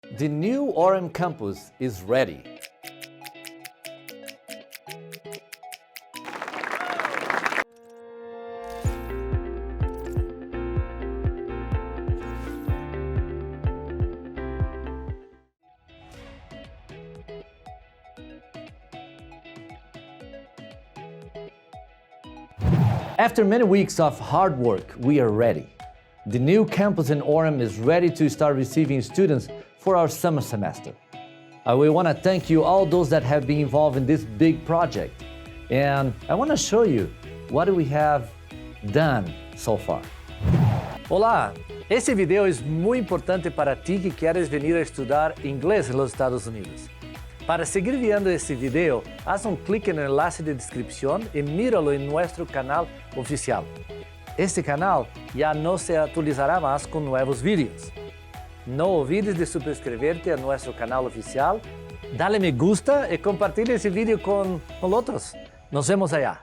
The new Orem campus is ready. After many weeks of hard work, we are ready. The new campus in Orem is ready to start receiving students for our summer semester. We want to thank you all those that have been involved in this big project. And I want to show you what we have done so far. Olá! Esse video es muy importante para ti que quieres venir a estudar inglés en los Estados Unidos. Para seguir viendo este video, haz un clic en el enlace de descripción y míralo en nuestro canal oficial. Este canal ya no se actualizará más con nuevos vídeos. No olvides de suscribirte a nuestro canal oficial, dale me gusta y compartir ese video con otros. Nos vemos allá.